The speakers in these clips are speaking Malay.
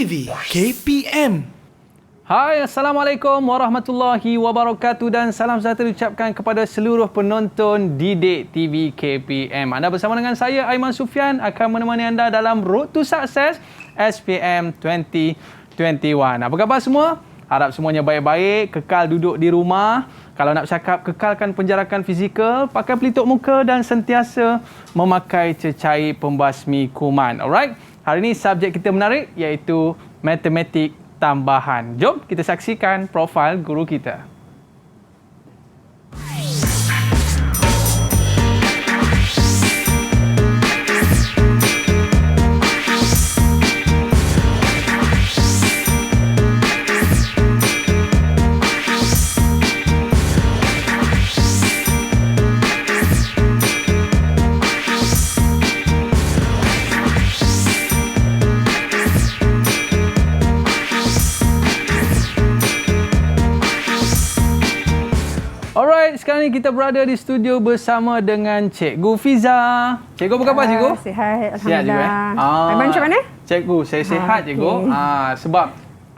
TV KPM. Hai, Assalamualaikum warahmatullahi wabarakatuh dan salam sejahtera diucapkan kepada seluruh penonton Didik TV KPM. Anda bersama dengan saya, Aiman Sufian, akan menemani anda dalam Road to Success SPM 2021. Apa khabar semua? Harap semuanya baik-baik, kekal duduk di rumah. Kalau nak bercakap, kekalkan penjarakan fizikal, pakai pelitup muka dan sentiasa memakai cecair pembasmi kuman. Alright? Hari ini subjek kita menarik iaitu matematik tambahan. Jom kita saksikan profil guru kita. Alright, sekarang ni kita berada di studio bersama dengan Cikgu Fiza. Cikgu apa khabar, Cikgu? Sihat, Alhamdulillah. Sihat juga, Aiman macam mana? Cikgu, saya sihat, Cikgu. Okay. Sebab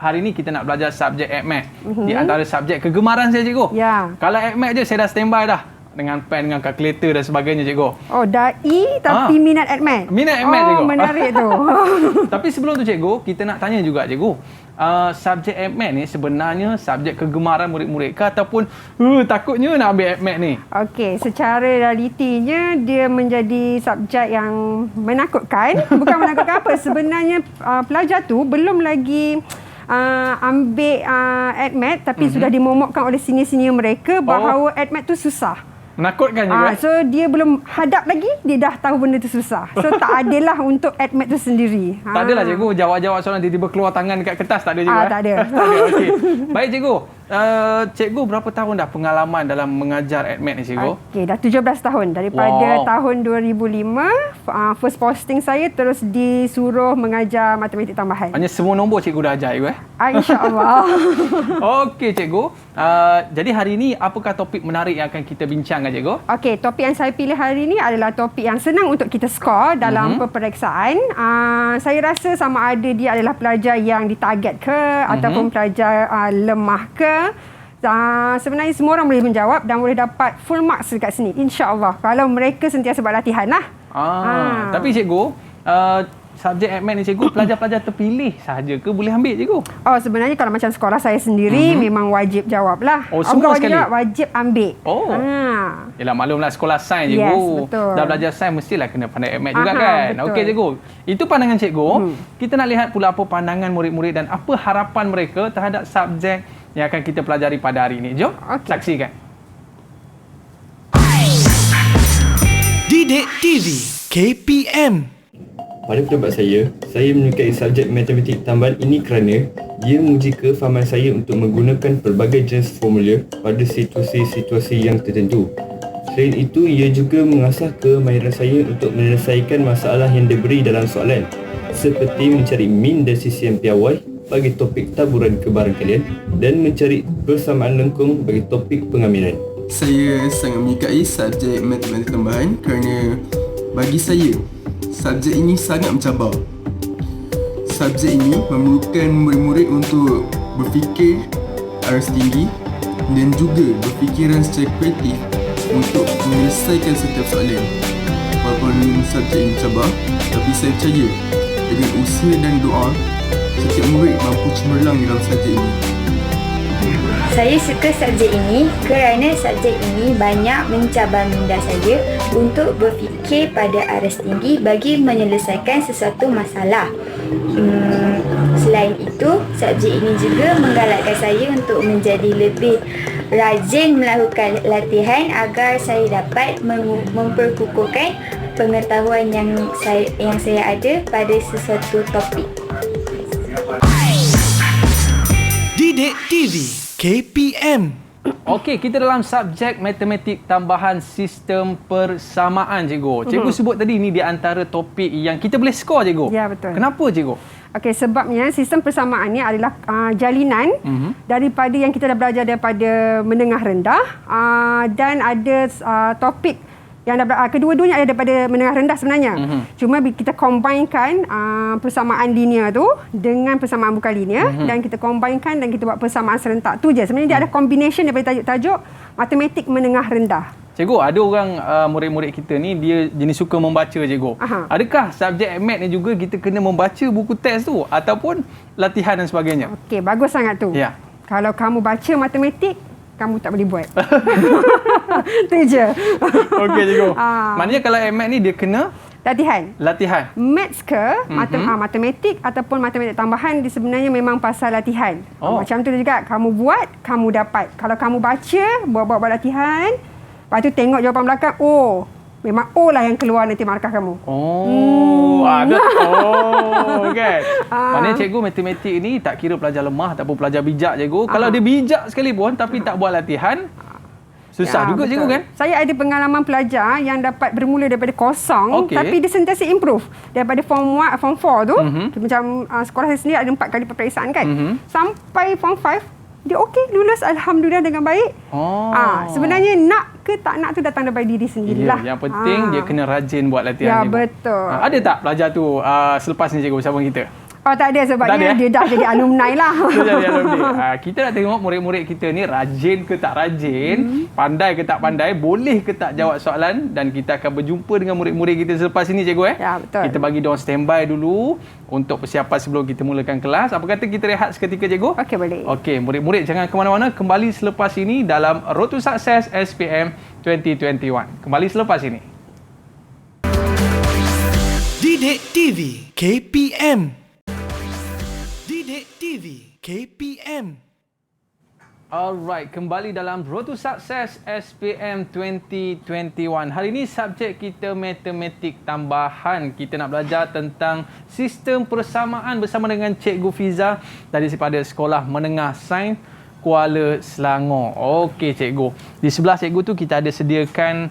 hari ni kita nak belajar subjek AdMath. Di antara subjek kegemaran saya, Cikgu. Ya. Kalau AdMath je, saya dah standby dah. Dengan pen, dengan kalkulator dan sebagainya, Cikgu. Oh, dai tapi minat AdMath. Minat AdMath, Cikgu. Oh, menarik tu. Tapi sebelum tu, Cikgu, kita nak tanya juga, Cikgu. Subjek AdMath ni sebenarnya subjek kegemaran murid-murid ke ataupun takutnya nak ambil AdMath ni? Okey, secara realitinya dia menjadi subjek yang menakutkan. Bukan menakutkan apa, sebenarnya pelajar tu belum lagi ambil AdMath tapi sudah dimomokkan oleh senior-senior mereka bahawa AdMath tu susah. Menakutkan juga. So dia belum hadap lagi, dia dah tahu benda tu susah. So tak adalah untuk AdMath tu sendiri. Tak adalah, Cikgu, jawab-jawab soalan tiba-tiba keluar tangan dekat kertas, tak ada juga. Tak ada. Tak ada. Okey. Baik, Cikgu. Cikgu berapa tahun dah pengalaman dalam mengajar AdMath ni, Cikgu? Okey, dah 17 tahun. Daripada tahun 2005, first posting saya terus disuruh mengajar matematik tambahan. Hanya semua nombor Cikgu dah ajar, Cikgu, InsyaAllah. Okey, Cikgu. Jadi hari ini apakah topik menarik yang akan kita bincangkan, Cikgu? Okey, topik yang saya pilih hari ini adalah topik yang senang untuk kita skor dalam peperiksaan. Saya rasa sama ada dia adalah pelajar yang ditarget ke ataupun pelajar lemah ke. Sebenarnya semua orang boleh menjawab dan boleh dapat full marks dekat sini, insya-Allah. Kalau mereka sentiasa buat latihan lah. Tapi, Cikgu, subjek AdMath ni, Cikgu, pelajar-pelajar terpilih sahaja ke boleh ambil, Cikgu? Oh, sebenarnya kalau macam sekolah saya sendiri memang wajib jawab lah. Oh, semua wajib sekali? jawab, wajib ambil. Oh. Yelah, maklumlah sekolah sains, Cikgu. Yes, betul. Dah belajar sains mestilah kena pandai AdMath juga kan? Betul. Okey, Cikgu. Itu pandangan Cikgu. Kita nak lihat pula apa pandangan murid-murid dan apa harapan mereka terhadap subjek yang akan kita pelajari pada hari ini. Jom saksikan. Didik TV KPM. Pada pendapat saya menyukai subjek matematik tambahan ini kerana ia menguji kefahaman saya untuk menggunakan pelbagai jenis formula pada situasi-situasi yang tertentu. Selain itu, ia juga mengasah kemahiran saya untuk menyelesaikan masalah yang diberi dalam soalan, seperti mencari min dan sisian piawai bagi topik taburan kebarangkalian dan mencari persamaan lengkung bagi topik pengamilan. Saya sangat menyukai subjek matematik tambahan kerana bagi saya, subjek ini sangat mencabar. Subjek ini memerlukan murid-murid untuk berfikir aras tinggi dan juga berfikiran secara kreatif untuk menyelesaikan setiap soalan. Walaupun subjek ini mencabar, tapi saya percaya dengan usaha dan doa, setiap murid mampu cemerlang dalam subjek ini. Saya suka subjek ini kerana subjek ini banyak mencabar minda saya untuk berfikir pada aras tinggi bagi menyelesaikan sesuatu masalah. Selain itu, subjek ini juga menggalakkan saya untuk menjadi lebih rajin melakukan latihan agar saya dapat memperkukuhkan pengetahuan yang saya ada pada sesuatu topik. Didik TV KPM. Okey, kita dalam subjek matematik tambahan sistem persamaan, Cikgu. Cikgu sebut tadi ni di antara topik yang kita boleh skor, Cikgu. Ya, betul. Kenapa, Cikgu? Okey, sebabnya sistem persamaan ni adalah jalinan daripada yang kita dah belajar daripada menengah rendah dan ada topik kedua-duanya ada daripada menengah rendah sebenarnya. Cuma kita combinekan persamaan linear tu dengan persamaan bukan linear dan kita combinekan dan kita buat persamaan serentak tu je. Sebenarnya dia ada combination daripada tajuk-tajuk matematik menengah rendah. Cikgu, ada orang murid-murid kita ni dia jenis suka membaca, cikgu. Adakah subjek mat ni juga kita kena membaca buku teks tu ataupun latihan dan sebagainya? Okey, bagus sangat tu. Ya. Kalau kamu baca matematik, kamu tak boleh buat. Tu je. Okey, cikgu. Maknanya kalau mat ni dia kena latihan. Maths ke matematik ataupun matematik tambahan dia sebenarnya memang pasal latihan. Macam tu juga, kamu buat, kamu dapat. Kalau kamu baca, buat latihan, lepas tu tengok jawapan belakang, memang O lah yang keluar nanti markah kamu. Kan? Maknanya cikgu matematik ni tak kira pelajar lemah ataupun pelajar bijak, cikgu. Kalau dia bijak sekalipun tapi tak buat latihan, susah juga, cikgu, kan? Saya ada pengalaman pelajar yang dapat bermula daripada kosong, tapi dia sentiasa improve. Daripada form 1, form 4 tu, macam sekolah saya sendiri ada 4 kali peperiksaan kan. Sampai form 5, dia okey, lulus alhamdulillah dengan baik. Sebenarnya nak ke tak nak tu datang daripada diri sendirilah. Yang penting dia kena rajin buat latihan. Ya, betul. Ada tak pelajar tu selepas ni, cikgu, bersama kita? Tak ada, sebabnya dia dah jadi alumni lah. Dia jadi alumni. Kita nak tengok murid-murid kita ni rajin ke tak rajin, pandai ke tak pandai, boleh ke tak jawab soalan, dan kita akan berjumpa dengan murid-murid kita selepas ini, cikgu. Ya, betul. Kita bagi diorang standby dulu untuk persiapan sebelum kita mulakan kelas. Apa kata kita rehat seketika, cikgu? Okey, boleh. Okey, murid-murid jangan ke mana-mana, kembali selepas ini dalam Road to Success SPM 2021. Kembali selepas ini. Didik TV KPM. Didik TV KPM. Alright, kembali dalam Road to Success SPM 2021. Hari ini subjek kita matematik tambahan. Kita nak belajar tentang sistem persamaan bersama dengan Cikgu Fiza daripada Sekolah Menengah Sains Kuala Selangor. Okey, cikgu. Di sebelah cikgu tu kita ada sediakan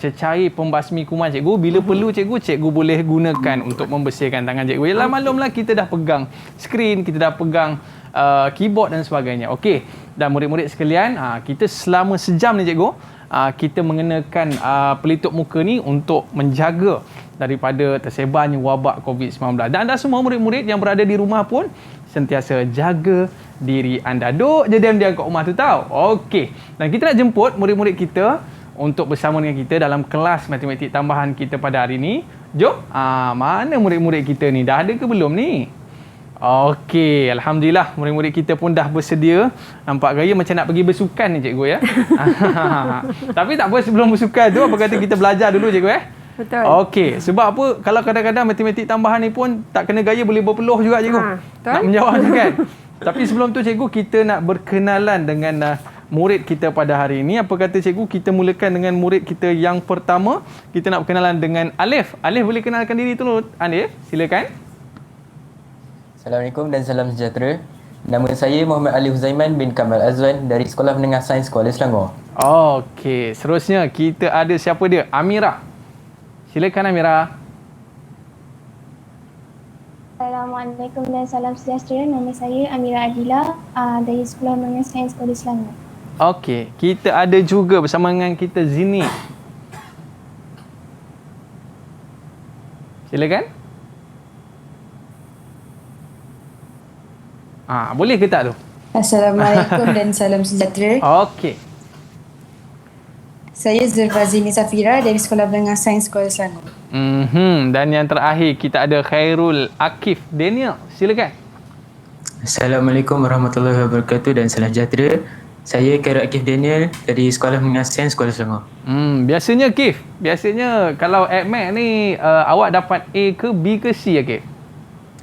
cecair pembasmi kuman, cikgu. Bila perlu, cikgu boleh gunakan untuk membersihkan tangan cikgu. Yalah, maklumlah kita dah pegang skrin, kita dah pegang keyboard dan sebagainya. Okey. Dan murid-murid sekalian, kita selama sejam ni, cikgu, kita mengenakan pelitup muka ni untuk menjaga daripada tersebarnya wabak COVID-19. Dan anda semua murid-murid yang berada di rumah pun sentiasa jaga diri anda. Duk je diam-diam kat rumah tu tahu. Okey. Dan kita nak jemput murid-murid kita untuk bersama dengan kita dalam kelas matematik tambahan kita pada hari ini. Jom. Mana murid-murid kita ni? Dah ada ke belum ni? Okey, alhamdulillah murid-murid kita pun dah bersedia. Nampak gaya macam nak pergi bersukan ni, cikgu, ya. Tapi tak apa, sebelum bersukan tu apa kata kita belajar dulu, cikgu, ya. Betul. Okey, sebab apa? Kalau kadang-kadang matematik tambahan ni pun tak kena gaya boleh berpeluh juga, cikgu. Nak menjawab kan. Tapi sebelum tu, cikgu, kita nak berkenalan dengan murid kita pada hari ini. Apa kata, cikgu, kita mulakan dengan murid kita yang pertama. Kita nak berkenalan dengan Alif. Alif, boleh kenalkan diri dulu, Alif? Silakan. Assalamualaikum dan salam sejahtera. Nama saya Muhammad Ali Huzaiman bin Kamal Azwan dari Sekolah Menengah Sains Kuala Selangor. Okey, seterusnya kita ada siapa dia? Amira. Silakan, Amira. Assalamualaikum dan salam sejahtera. Nama saya Amira Adila dari Sekolah Menengah Sains Kuala Selangor. Okey, kita ada juga bersama dengan kita Zini. Silakan. Boleh ke tak tu? Assalamualaikum dan salam sejahtera. Okey. Saya Zulfa Zini Safira dari Sekolah Menengah Sains Kuala Selangor. Dan yang terakhir kita ada Khairul Akif Daniel. Silakan. Assalamualaikum warahmatullahi wabarakatuh dan salam sejahtera. Saya Khairul Akif Daniel dari Sekolah Menengah Sains Kuala Selangor. Biasanya Akif, kalau AdMath ni awak dapat A ke B ke C, Akif?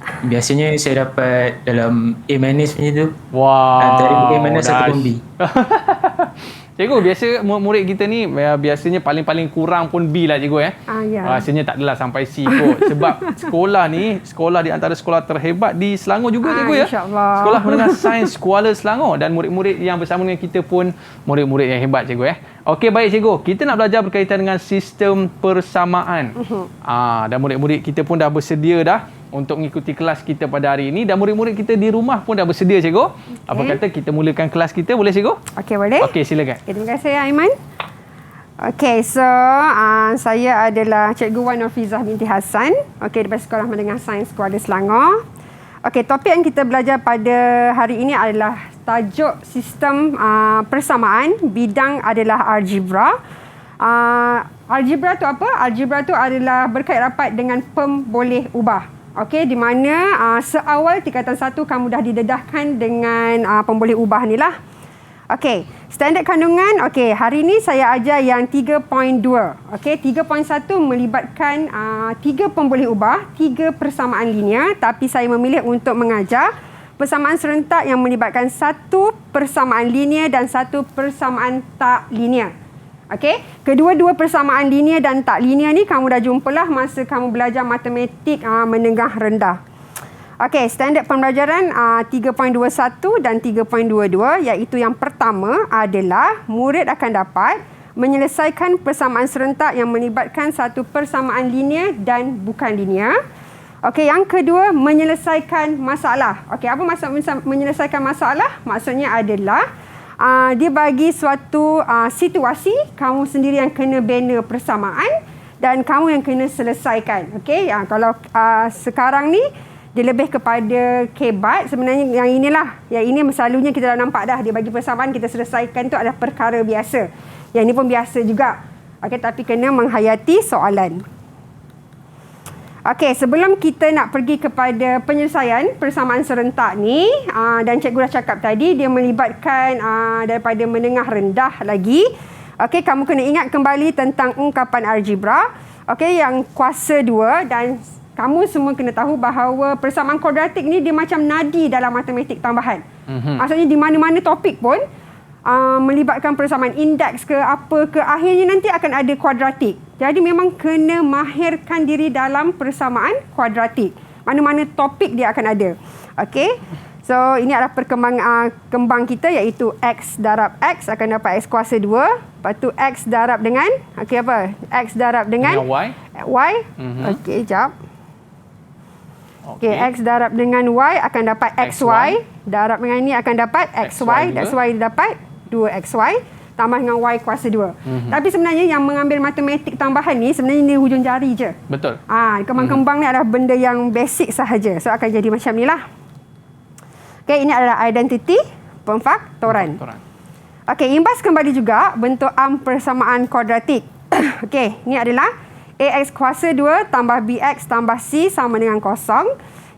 Biasanya saya dapat dalam A- macam tu. Wow. Antara A- ataupun B. Cikgu, biasa murid kita ni biasanya paling-paling kurang pun B lah, cikgu, ya. Ya. Rasanya tak adalah sampai C kot. Sebab sekolah ni, sekolah di antara sekolah terhebat di Selangor juga, cikgu, ya. InsyaAllah. Sekolah Menengah Sains Kuala Selangor. Dan murid-murid yang bersama dengan kita pun murid-murid yang hebat, cikgu, ya. Okey, baik, cikgu. Kita nak belajar berkaitan dengan sistem persamaan. Dan murid-murid kita pun dah bersedia dah untuk mengikuti kelas kita pada hari ini. Dan murid-murid kita di rumah pun dah bersedia, cikgu. Apa kata kita mulakan kelas kita, boleh, cikgu? Okey, boleh. Okey, silakan. Terima kasih, Aiman. Okey, so saya adalah Cikgu Wan Nurfizah binti Hassan. Okey, daripada Sekolah Menengah Sains Kuala Selangor. Okey, topik yang kita belajar pada hari ini adalah tajuk sistem persamaan, bidang adalah algebra. Algebra tu apa? Algebra tu adalah berkait rapat dengan pemboleh ubah. Okey, di mana seawal tingkatan 1 kamu dah didedahkan dengan pemboleh ubah ni lah. Okey, standard kandungan. Okey, hari ini saya ajar yang 3.2. Okey, 3.1 melibatkan 3 pemboleh ubah, 3 persamaan linear, tapi saya memilih untuk mengajar persamaan serentak yang melibatkan 1 persamaan linear dan 1 persamaan tak linear. Okey, kedua-dua persamaan linear dan tak linear ni kamu dah jumpalah masa kamu belajar matematik menengah rendah. Okey, standard pembelajaran 3.21 dan 3.22 iaitu yang pertama adalah murid akan dapat menyelesaikan persamaan serentak yang melibatkan 1 persamaan linear dan bukan linear. Okey, yang kedua menyelesaikan masalah. Okey, apa maksud menyelesaikan masalah? Maksudnya adalah dia bagi suatu situasi, kamu sendiri yang kena bina persamaan dan kamu yang kena selesaikan. Okey, kalau sekarang ni dia lebih kepada kebat. Sebenarnya yang inilah, yang ini selalunya kita dah nampak dah, dia bagi persamaan kita selesaikan tu adalah perkara biasa. Yang ini pun biasa juga. Okey, tapi kena menghayati soalan. Okey, sebelum kita nak pergi kepada penyelesaian persamaan serentak ni, dan cikgu dah cakap tadi, dia melibatkan daripada menengah rendah lagi. Okey, kamu kena ingat kembali tentang ungkapan algebra. Okey, yang kuasa 2 dan kamu semua kena tahu bahawa persamaan kuadratik ni dia macam nadi dalam matematik tambahan. Maksudnya di mana-mana topik pun melibatkan persamaan indeks ke apa ke, akhirnya nanti akan ada kuadratik. Jadi memang kena mahirkan diri dalam persamaan kuadratik. Mana-mana topik dia akan ada. Okey. So ini adalah perkembangan kembang kita iaitu x darab x akan dapat x kuasa 2. Lepas tu x darab dengan apa? X darab dengan y. Okey, jap. Okey, x darab dengan y akan dapat xy. Darab dengan ini akan dapat xy. Xy dapat 2xy tambah dengan y kuasa 2. Tapi sebenarnya yang mengambil matematik tambahan ni sebenarnya ni hujung jari je. Betul. Kembang-kembang ni adalah benda yang basic sahaja. So akan jadi macam ni lah. Okey, ini adalah identiti pemfaktoran. Okey, imbas kembali juga bentuk persamaan kuadratik. Okey, ini adalah ax kuasa 2 tambah bx tambah c sama dengan kosong.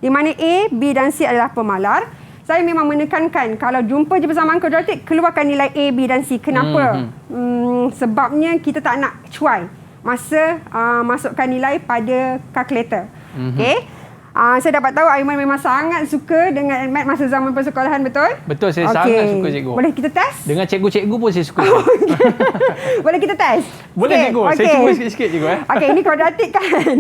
Di mana a, b dan c adalah pemalar. Saya memang menekankan kalau jumpa je persamaan kuadratik, keluarkan nilai a, b dan c. Kenapa? Sebabnya kita tak nak cuai masa masukkan nilai pada kalkulator. Okey. Saya dapat tahu Aiman memang sangat suka dengan math masa zaman persekolahan, betul? Betul, saya sangat suka cikgu. Boleh kita test? Dengan cikgu-cikgu pun saya suka. Boleh kita test? Boleh cikgu. Saya cuba sikit-sikit cikgu. Okey, ini kuadratik kan?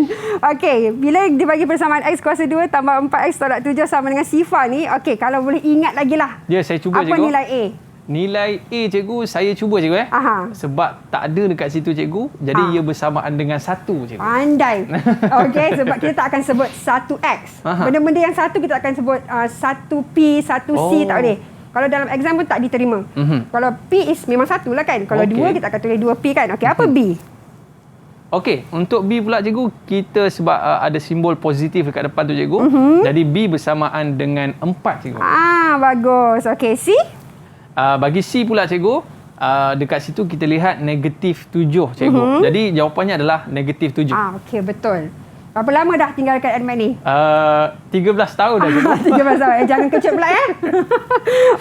Okey, bila dibagi persamaan x kuasa 2 tambah 4x tolak 7 sama dengan sifar ni, okey, kalau boleh ingat lagi lah. Ya, saya cuba apa cikgu. Apa nilai A? Nilai A cikgu, saya cuba cikgu sebab tak ada dekat situ cikgu, jadi ia bersamaan dengan 1 cikgu. Pandai. Okey, sebab kita tak akan sebut 1x. Benda-benda yang 1 kita akan sebut 1p, 1c, tak boleh. Kalau dalam exam pun tak diterima. Kalau p is memang 1 lah kan. Kalau 2 kita akan tulis 2p kan. Okey, apa b? Okey, untuk b pula cikgu, kita sebab ada simbol positif dekat depan tu cikgu. Jadi b bersamaan dengan 4 cikgu. Bagus. Okey, c? Bagi C pula cikgu, dekat situ kita lihat negatif 7 cikgu. Jadi jawapannya adalah negatif 7. Okey, betul. Berapa lama dah tinggalkan admat ni? 13 tahun dah cikgu. 13 tahun. Jangan kecut pula ya.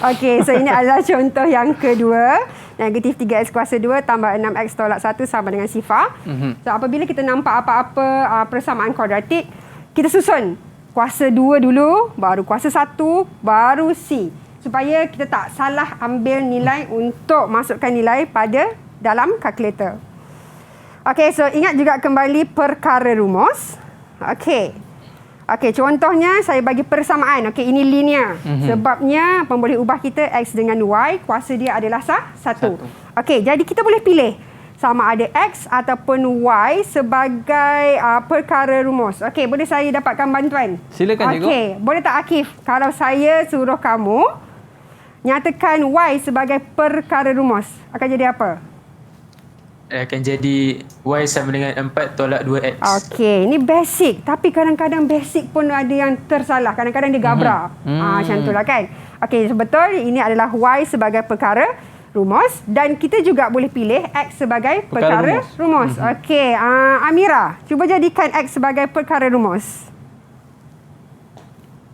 Okey, so ini adalah contoh yang kedua. Negatif 3x kuasa 2 tambah 6x tolak 1 sama dengan sifar. So apabila kita nampak apa-apa persamaan kuadratik, kita susun. Kuasa 2 dulu, baru kuasa 1, baru C. Supaya kita tak salah ambil nilai untuk masukkan nilai pada dalam kalkulator. Okey, so ingat juga kembali perkara rumus. Okey, contohnya saya bagi persamaan. Okey, ini linear. Sebabnya pemboleh ubah kita x dengan y, kuasa dia adalah 1. Okey, jadi kita boleh pilih sama ada x ataupun y sebagai perkara rumus. Okey, boleh saya dapatkan bantuan? Silakan cikgu. Okey, boleh tak Akif, kalau saya suruh kamu nyatakan y sebagai perkara rumus, akan jadi apa? akan jadi Y sama dengan 4 tolak 2X. Okey, ini basic. Tapi kadang-kadang basic pun ada yang tersalah. Kadang-kadang dia gabra. Macam itulah kan. Okey, betul. Ini adalah Y sebagai perkara rumus. Dan kita juga boleh pilih X sebagai perkara rumus. Okey, Amira, cuba jadikan X sebagai perkara rumus.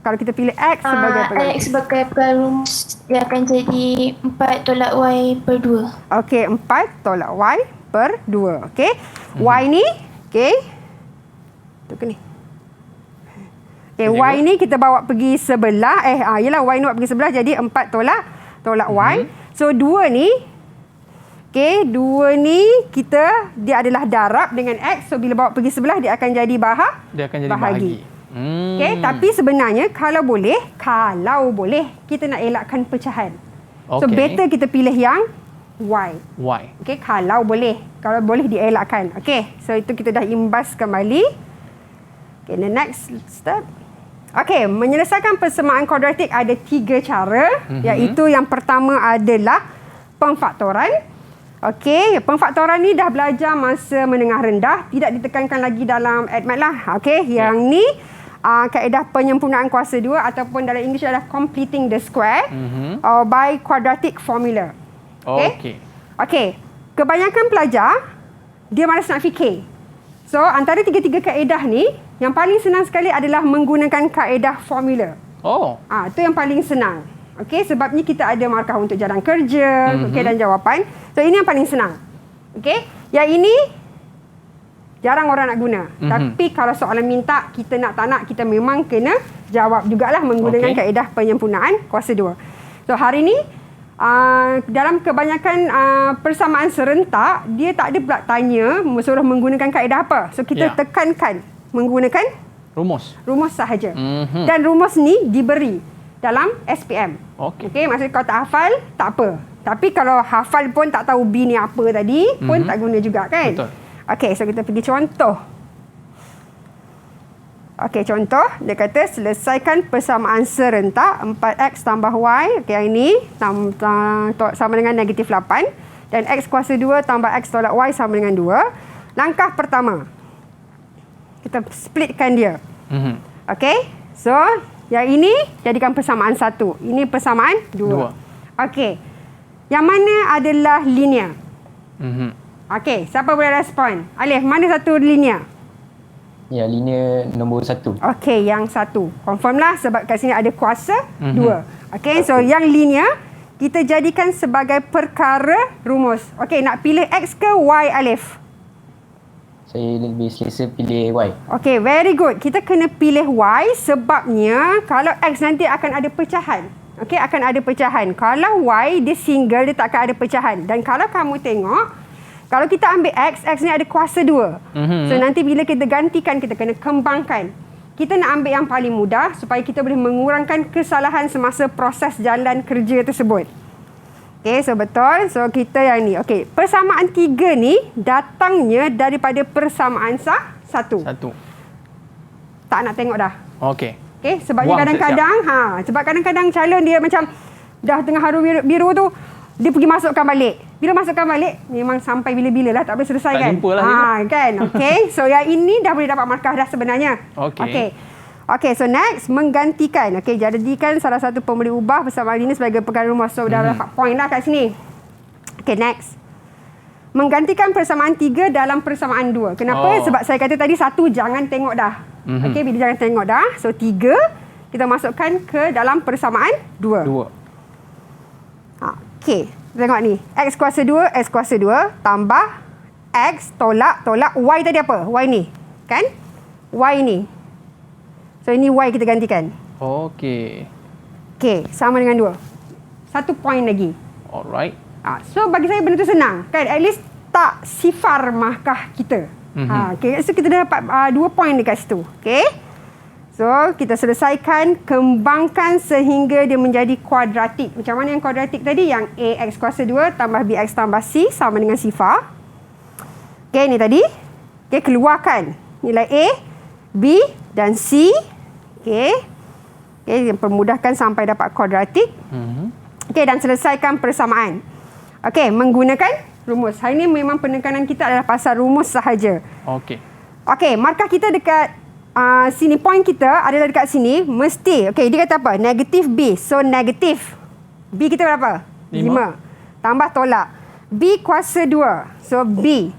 Kalau kita pilih X sebagai perkara X sebagai perkara rumus, dia akan jadi 4 tolak Y per 2. Okey, 4 tolak Y per 2. Okey. Y ni, okey. Tu ke ni? Okey, Y ni kita bawa pergi sebelah. Yelah, Y ni bawa pergi sebelah jadi 4 tolak Y. So, 2 ni, okey, 2 ni dia adalah darab dengan X. So, bila bawa pergi sebelah, dia akan jadi dia akan jadi bahagi. Okey, tapi sebenarnya kalau boleh, kita nak elakkan pecahan. So, better kita pilih yang Y. Okey, kalau boleh dielakkan. Okey, so itu kita dah imbas kembali. Okey, the next step. Okey, menyelesaikan persamaan kuadratik ada 3 cara, iaitu yang pertama adalah pemfaktoran. Okey, pemfaktoran ni dah belajar masa menengah rendah, tidak ditekankan lagi dalam ADMAT lah. Okey, yang ni kaedah penyempurnaan kuasa 2 ataupun dalam English adalah completing the square by quadratic formula. Okey. Kebanyakan pelajar dia malas nak fikir. So, antara tiga-tiga kaedah ni, yang paling senang sekali adalah menggunakan kaedah formula. Itu yang paling senang. Okey, sebabnya kita ada markah untuk jalan kerja, dan jawapan. So, ini yang paling senang. Okey, yang ini jarang orang nak guna. Tapi kalau soalan minta, kita nak tak nak, kita memang kena jawab jugalah menggunakan kaedah penyempurnaan kuasa 2. So, hari ni, dalam kebanyakan persamaan serentak, dia tak ada pula tanya suruh menggunakan kaedah apa. So, kita tekankan menggunakan rumus sahaja. Dan rumus ni diberi dalam SPM. Okey, maksudnya kalau tak hafal, tak apa. Tapi kalau hafal pun tak tahu B ni apa tadi, pun tak guna juga kan? Betul. Okey, so kita pergi contoh. Okey, contoh. Dia kata selesaikan persamaan serentak 4X tambah Y. Okey, yang ini sama dengan negatif 8. Dan X kuasa 2 tambah X tolak Y sama dengan 2. Langkah pertama, kita splitkan dia. Okey, so yang ini jadikan persamaan 1. Ini persamaan 2. Okey, yang mana adalah linear? Okey, siapa boleh respon? Alif, mana satu linear? Ya, linear nombor 1. Okey, yang 1. Confirm lah sebab kat sini ada kuasa 2. Okey, so yang linear kita jadikan sebagai perkara rumus. Okey, nak pilih X ke Y, Alif? Saya lebih selesa pilih Y. Okey, very good. Kita kena pilih Y sebabnya kalau X nanti akan ada pecahan. Okey, akan ada pecahan. Kalau Y dia single, dia tak akan ada pecahan. Dan kalau kamu tengok, kalau kita ambil X ni ada kuasa 2. So, nanti bila kita gantikan, kita kena kembangkan. Kita nak ambil yang paling mudah supaya kita boleh mengurangkan kesalahan semasa proses jalan kerja tersebut. Okey, so betul. So, kita yang ni. Okey, persamaan 3 ni datangnya daripada persamaan 1. Tak nak tengok dah. Okey, sebabnya kadang-kadang, sebab kadang-kadang calon dia macam dah tengah haru biru tu, dia pergi masukkan balik. Bila masukkan balik, memang sampai bila-bila lah, tak boleh selesai kan? Tak jumpa lah. Kan? Okey, so yang ini dah boleh dapat markah dah sebenarnya. Okey, so next, menggantikan. Okey, jadikan salah satu pemberi ubah persamaan ini sebagai perkara rumus. So, dah dapat point lah kat sini. Okey, next. Menggantikan persamaan 3 dalam persamaan 2. Kenapa? Sebab saya kata tadi 1 jangan tengok dah. Okey, bila jangan tengok dah. So, 3 kita masukkan ke dalam persamaan 2. Okey, tengok ni. X kuasa 2 tambah X tolak Y tadi apa? Y ni. Kan? Y ni. So, ini Y kita gantikan. Okey, sama dengan 2. 1 point lagi. Alright. So, bagi saya benda tu senang. Kan? At least tak sifar markah kita. So, kita dah dapat 2 point dekat situ. Okey. So, kita selesaikan, kembangkan sehingga dia menjadi kuadratik. Macam mana yang kuadratik tadi? Yang AX kuasa 2 tambah BX tambah C sama dengan sifar. Okey, ni tadi. Okey, keluarkan nilai A, B dan C. Okey, permudahkan sampai dapat kuadratik. Okey, dan selesaikan persamaan. Okey, menggunakan rumus. Hari ni memang penekanan kita adalah pasal rumus sahaja. Okey. Okey, markah kita dekat sini, point kita adalah dekat sini. Mesti, okey, dia kata apa? Negatif B. So, negatif. B kita berapa? 5. Tambah tolak. B kuasa 2. So, B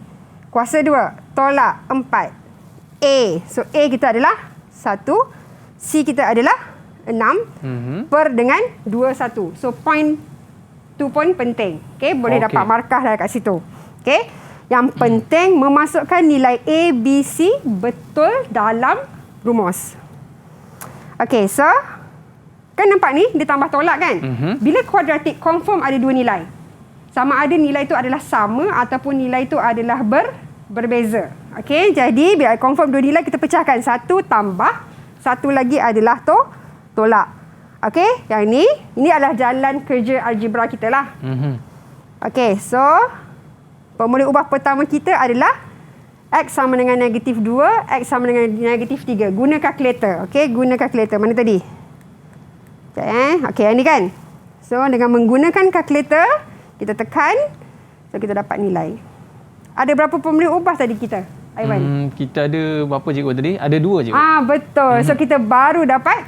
kuasa 2. Tolak 4. A. So, A kita adalah 1. C kita adalah 6. Per dengan 21. So, point 2 point penting. Okey, boleh dapat markah dah kat situ. Okey. Yang penting memasukkan nilai A, B, C betul dalam rumus. Okey, so kan nampak ni dia tambah tolak kan? Bila kuadratik confirm ada 2 nilai. Sama ada nilai itu adalah sama ataupun nilai itu adalah berbeza. Okey, jadi bila confirm 2 nilai kita pecahkan. 1 tambah 1 lagi adalah tolak. Okey, yang ini adalah jalan kerja algebra kita lah. Okey, so formula ubah pertama kita adalah X sama dengan negatif 2, X sama dengan negatif 3. Guna kalkulator. Okey, guna kalkulator. Mana tadi? Sekejap Okey, yang ni kan? So, dengan menggunakan kalkulator, kita tekan. So, kita dapat nilai. Ada berapa formula ubah tadi kita, Aiman? Kita ada berapa cikgu tadi? Ada 2 cikgu. Betul. So, kita baru dapat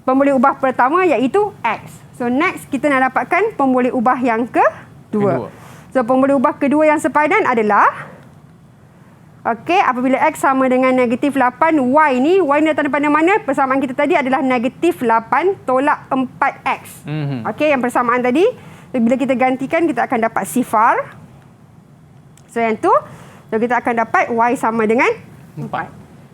formula ubah pertama iaitu X. So, next kita nak dapatkan formula ubah yang kedua. So, formula ubah kedua yang sepadan adalah apabila X sama dengan negatif 8, Y ni datang daripada mana? Persamaan kita tadi adalah negatif 8 tolak 4X. Yang persamaan tadi. So, bila kita gantikan, kita akan dapat sifar. So, yang tu. So, kita akan dapat Y sama dengan 4.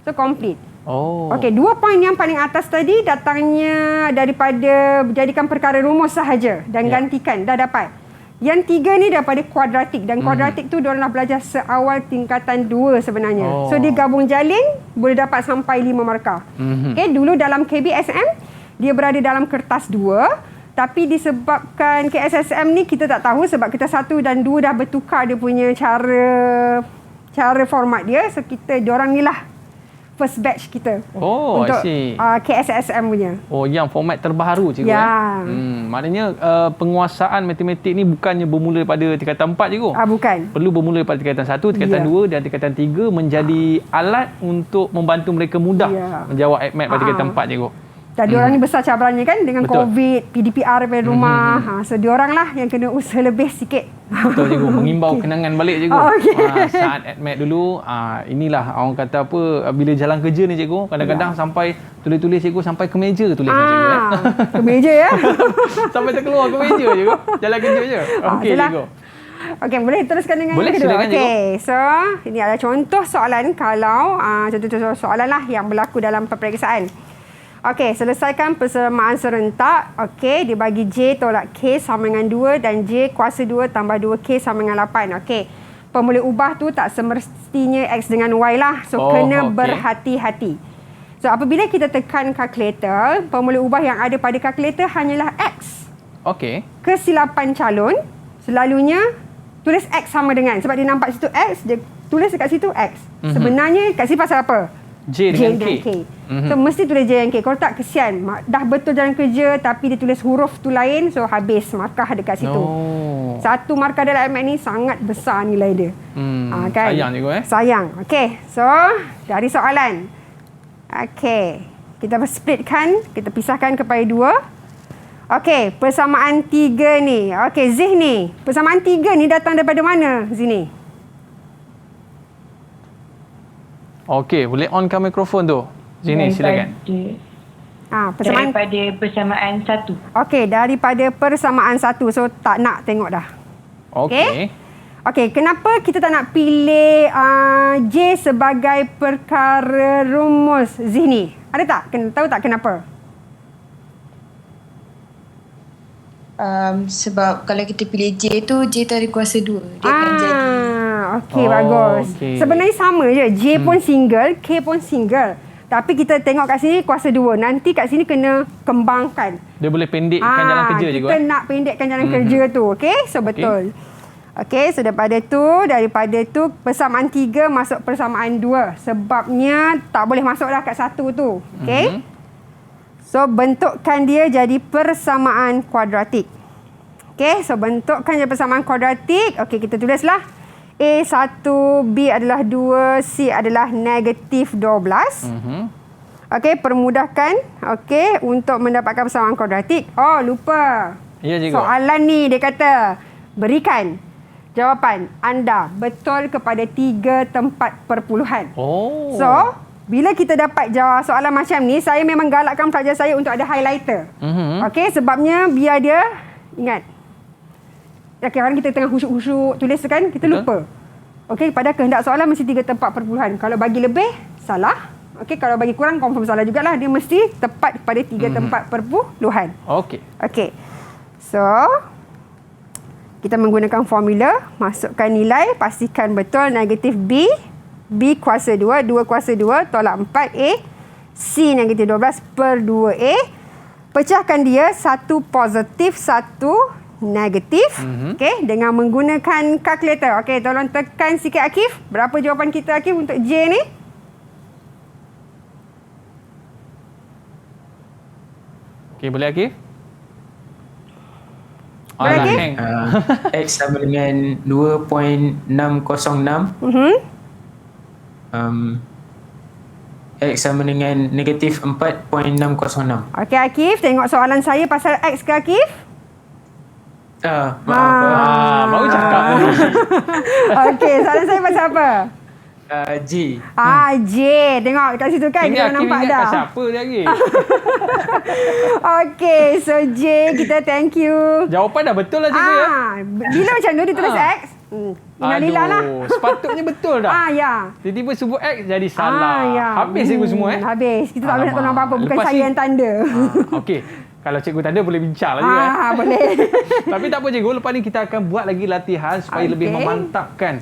So, complete. Okey, 2 poin yang paling atas tadi datangnya daripada jadikan perkara rumus sahaja dan gantikan. Dah dapat. Yang 3 ni daripada kuadratik. Dan kuadratik tu diorang dah belajar seawal tingkatan 2 sebenarnya. So, dia gabung jalin, boleh dapat sampai 5 markah. Okey, dulu dalam KBSM, dia berada dalam kertas 2. Tapi disebabkan KSSM ni kita tak tahu sebab kita 1 dan 2 dah bertukar dia punya cara format dia. So, diorang ni lah first batch kita untuk KSSM punya. Yang format terbaru cikgu. Maknanya penguasaan matematik ni bukannya bermula pada tingkatan 4 cikgu. Bukan. Perlu bermula pada tingkatan 1, tingkatan 2 dan tingkatan 3 menjadi alat untuk membantu mereka mudah menjawab APMAT pada tingkatan 4 cikgu. Dan diorang ni besar cabarannya kan dengan COVID, PDPR daripada rumah. So diorang lah yang kena usaha lebih sikit. Betul cikgu, mengimbau kenangan balik cikgu. Saat APMAT dulu, inilah orang kata apa, bila jalan kerja ni cikgu, kadang-kadang sampai tulis-tulis cikgu sampai ke meja tulis cikgu. Ke meja ya. Sampai terkeluar ke meja cikgu. Jalan kerja je. Okey cikgu. Okey, boleh teruskan dengan yang kedua. Okey, so ini adalah contoh soalan kalau contoh soalan lah yang berlaku dalam peperiksaan. Okey, selesaikan persamaan serentak. Okey, dia bagi J tolak K sama dengan 2 dan J kuasa 2 tambah 2K sama dengan 8. Okey, formula ubah tu tak semestinya X dengan Y lah. So, kena berhati-hati. So, apabila kita tekan kalkulator, formula ubah yang ada pada kalkulator hanyalah X. Okey. Kesilapan calon, selalunya tulis X sama dengan. Sebab dia nampak situ X, dia tulis dekat situ X. Sebenarnya kat sini pasal apa? J dengan K. So, mesti tulis J dengan K. Kalau tak, kesian. Dah betul jalan kerja, tapi dia tulis huruf tu lain. So, habis markah dekat situ. Satu markah dalam APMAT ni sangat besar nilai dia. Kan? Sayang cikgu Sayang. Okey. So, dari soalan. Okey. Kita splitkan. Kita pisahkan kepada 2. Okey. Persamaan 3 ni. Okey, Zih ni. Persamaan 3 ni datang daripada mana, Zih ni? Okey, boleh onkan mikrofon tu. Sini, silakan. Daripada persamaan 1. Okey, daripada persamaan 1. So, tak nak tengok dah. Okey. Okey, kenapa kita tak nak pilih J sebagai perkara rumus zihni? Ada tak? Tahu tak kenapa? Sebab kalau kita pilih J tu ada kuasa 2. Dia akan jadi. Okey, bagus. Sebenarnya sama je. J pun single, K pun single. Tapi kita tengok kat sini kuasa 2. Nanti kat sini kena kembangkan. Dia boleh pendekkan jalan kerja je. Kita nak pendekkan jalan kerja tu. Okey, so betul. Okey, so daripada tu persamaan 3 masuk persamaan 2. Sebabnya tak boleh masuk dah kat 1 tu. Okey. So bentukkan dia jadi persamaan kuadratik. Okey, so bentukkan je persamaan kuadratik. Okey, kita tulislah. A1, B adalah 2, C adalah negatif 12. Okey, permudahkan. Okey, untuk mendapatkan persamaan kuadratik. Oh, lupa. Ya, cikgu. Soalan ni dia kata, berikan jawapan anda betul kepada 3 tempat perpuluhan. Oh. So, bila kita dapat jawab soalan macam ni, saya memang galakkan pelajar saya untuk ada highlighter. Okey, sebabnya biar dia ingat. Okey, kadang kita tengah husyuk-husyuk tulis kan, kita lupa. Okey, pada kehendak soalan mesti 3 tempat perpuluhan. Kalau bagi lebih, salah. Okey, kalau bagi kurang, confirm salah jugalah. Dia mesti tepat pada 3 tempat perpuluhan. Okey. Okey. So, kita menggunakan formula, masukkan nilai, pastikan betul negatif B. B kuasa 2, 2 kuasa 2, tolak 4A. C negatif 12 per 2A. Pecahkan dia, 1 positif, 1 negatif. Okey, dengan menggunakan kalkulator. Okey, tolong tekan sikit Akif. Berapa jawapan kita Akif untuk J ni? Okey, boleh Akif? Boleh Akif? X sama dengan 2.606. X sama dengan negatif 4.606. Okey Akif, tengok soalan saya pasal X ke Akif? Baru cakap. Okey, soalan saya pasal apa? J. J. Tengok kat situ kan. Ini Kita Akif nampak ingat dah. siapa dia lagi? Okey, so J, kita thank you. Jawapan dah betul lah cikgu ya. Bila macam tu dia tulis X? Innalillah lah. Sepatutnya betul dah. Ya. Tiba-tiba sebut X jadi salah. Ya. Habis cikgu semua Habis. Kita tak boleh nak tolong apa-apa. Bukan Lepas saya ni- yang tanda. Okey. Kalau cikgu tanda boleh bincang lah juga. Boleh. Tapi tak apa cikgu, lepas ni kita akan buat lagi latihan supaya lebih memantapkan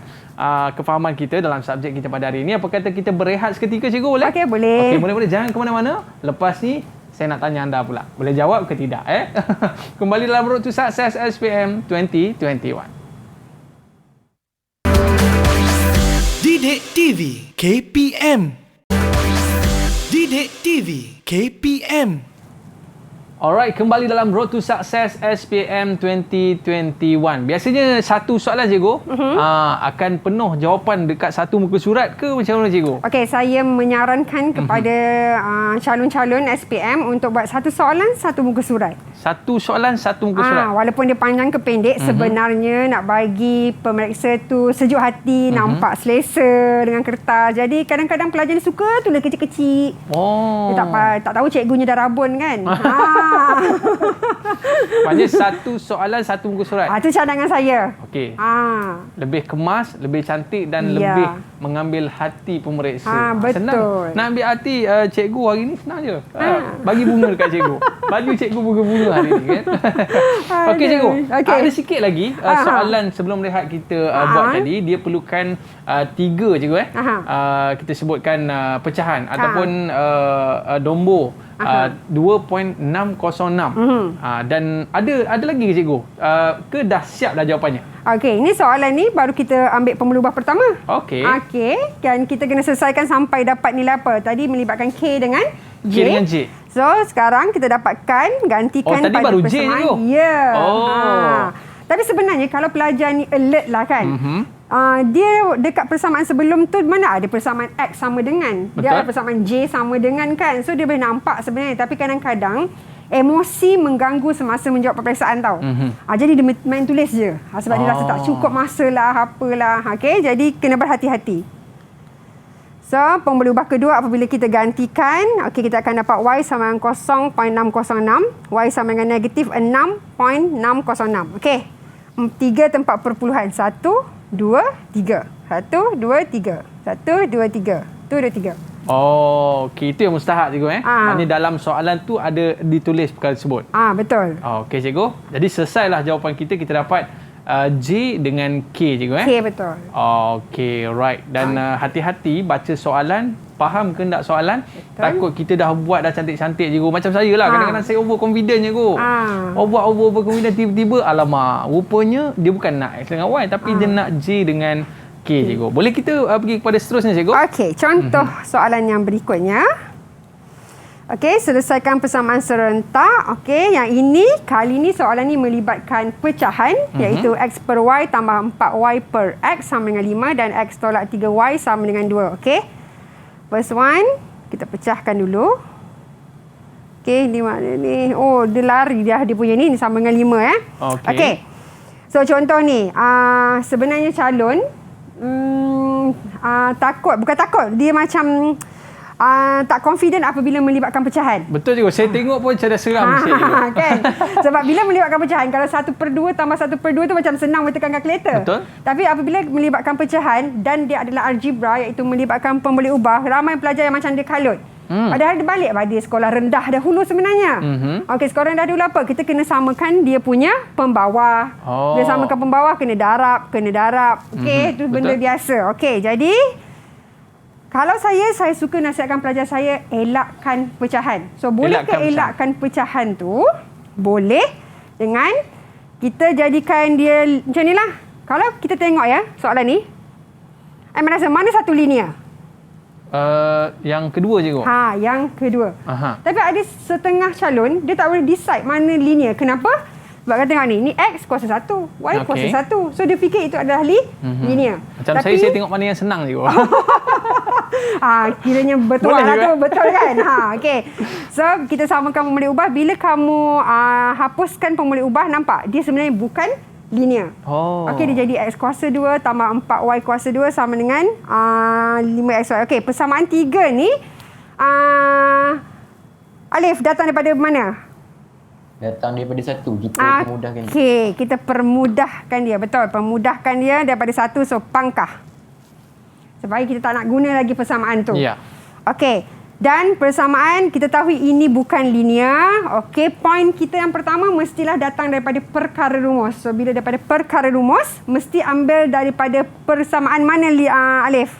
kefahaman kita dalam subjek kita pada hari ini. Apa kata kita berehat seketika cikgu, boleh? Okey, boleh. Okey, boleh-boleh. Jangan ke mana-mana. Lepas ni saya nak tanya anda pula. Boleh jawab ke tidak? Kembali dalam Road to Success SPM 2021. Didik TV KPM. Didik TV KPM. Alright, kembali dalam Road to Success SPM 2021. Biasanya satu soalan cikgu akan penuh jawapan dekat satu muka surat ke macam mana cikgu? Okey, saya menyarankan kepada calon-calon SPM untuk buat satu soalan, satu muka surat. Satu soalan, satu muka surat. Walaupun dia panjang ke pendek, sebenarnya nak bagi pemeriksa tu sejuk hati, nampak selesa dengan kertas. Jadi kadang-kadang pelajar ni suka tulis kecil-kecil. Dia tak tahu cikgunya dah rabun kan. Maknanya satu soalan, satu muka surat. Itu cadangan saya. Okey. Lebih kemas, lebih cantik dan lebih mengambil hati pemeriksa. Betul. Senang. Nak ambil hati cikgu hari ni senang je. Bagi bunga dekat cikgu. Baju cikgu bunga-bunga hari ni kan. Okey cikgu. Ada sikit lagi soalan sebelum rehat kita buat tadi. Dia perlukan 3 cikgu kita sebutkan pecahan ataupun nombor 2.606 dan ada lagi ke cikgu? Ke dah siap dah jawapannya? Okey, ini soalan ni baru kita ambil pemelubah pertama. Okey. Okey, dan kita kena selesaikan sampai dapat nilai apa? Tadi melibatkan K dengan J. K dengan J. So, sekarang kita dapatkan gantikan tadi pada baru J persamaan. cikgu? Ya. Oh. Tapi sebenarnya kalau pelajar ni alert lah kan. Dia dekat persamaan sebelum tu mana ada persamaan X sama dengan. Betul. Dia ada persamaan J sama dengan kan. So dia boleh nampak sebenarnya. Tapi kadang-kadang emosi mengganggu semasa menjawab peperiksaan tau. Jadi dia main tulis je. Sebab dia rasa tak cukup masa lah, apalah. Okay, jadi kena berhati-hati. So, pemelubah kedua apabila kita gantikan, kita akan dapat Y sama dengan 0.606. Y sama dengan negatif 6.606. Okey. 3 tempat perpuluhan. 1, 2, 3. 1, 2, 3. 1, 2, 3. 1, 2, 3. Okey, itu yang mustahak cikgu Maknanya dalam soalan tu ada ditulis perkara tersebut. Betul. Okey cikgu. Jadi selesailah jawapan kita dapat J dengan K cikgu K betul. Okey, right. Dan hati-hati baca soalan, faham kehendak soalan. Takut kita dah buat dah cantik-cantik cikgu. Macam saya lah, kadang-kadang saya overconfident cikgu. Buat overconfident tiba-tiba alamak, rupanya dia bukan nak X dengan Y tapi dia nak J dengan K cikgu. Boleh kita pergi kepada seterusnya cikgu? Okey, contoh soalan yang berikutnya. Okey, selesaikan persamaan serentak. Okey, yang ini, kali ni soalan ni melibatkan pecahan, iaitu X per Y tambah 4Y per X sama dengan 5 dan X tolak 3Y sama dengan 2. Okey, first one, kita pecahkan dulu. Okey, di mana ni? Oh, dia lari dia punya ni sama dengan 5 Okey. So contoh ni, sebenarnya calon bukan takut, dia macam tak confident apabila melibatkan pecahan. Betul juga. Saya tengok pun macam dah seram sikit juga. Kan? Sebab bila melibatkan pecahan, kalau 1/2 tambah 1/2 tu macam senang mentekan kalkulator. Betul. Tapi apabila melibatkan pecahan dan dia adalah algebra, iaitu melibatkan pemboleh ubah, ramai pelajar yang macam dia kalut. Padahal dia balik pada sekolah rendah dahulu sebenarnya. Okey, sekolah rendah dahulu apa? Kita kena samakan dia punya pembawah. Dia samakan pembawah, kena darab. Okey, itu benda biasa. Okey, jadi kalau saya suka nasihatkan pelajar saya elakkan pecahan. So, boleh ke elakkan pecahan tu? Boleh dengan kita jadikan dia macam ni lah. Kalau kita tengok ya soalan ni, Aiman rasa mana satu linear? Yang kedua je kot. Yang kedua. Tapi ada setengah calon, dia tak boleh decide mana linear. Kenapa? Sebab kata tengok ni X kuasa 1, Y kuasa 1. So, dia fikir itu adalah linear. Macam saya tengok mana yang senang je kot. Kiranya betul lah tu. Betul kan? Okay. So, kita samakan pemboleh ubah. Bila kamu hapuskan pemboleh ubah, nampak? Dia sebenarnya bukan linear. Okey, dia jadi X kuasa 2 tambah 4Y kuasa 2 sama dengan 5XY. Okey, persamaan 3 ni, Alif datang daripada mana? Datang daripada 1. Kita permudahkan dia. Okey, kita permudahkan dia. Betul, permudahkan dia daripada 1, so pangkah. Supaya kita tak nak guna lagi persamaan tu. Ya. Okey, dan persamaan kita tahu ini bukan linear. Okey, point kita yang pertama mestilah datang daripada perkara rumus. So, bila daripada perkara rumus, mesti ambil daripada persamaan mana, Alif?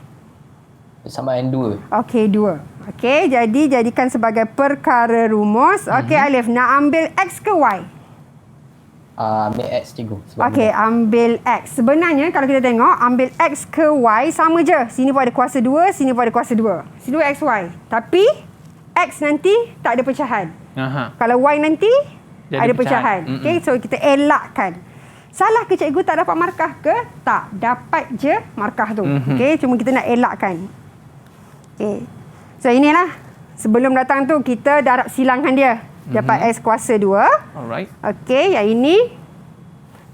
Persamaan 2. Okey, 2. Okey, jadi jadikan sebagai perkara rumus. Okey, Alif, nak ambil X ke Y? Ambil X cikgu. Okey, ambil X. Sebenarnya kalau kita tengok, ambil X ke Y sama je. Sini pun ada kuasa 2, sini pun ada kuasa 2. Sini 2XY. Tapi X nanti tak ada pecahan. Kalau Y nanti ada pecahan. Okey, so kita elakkan. Salah ke cikgu tak dapat markah ke? Tak, dapat je markah tu. Okey, cuma kita nak elakkan. Okey. So inilah, sebelum datang tu kita darab silangkan dia. Dapat X kuasa 2. Alright. Okey, yang ini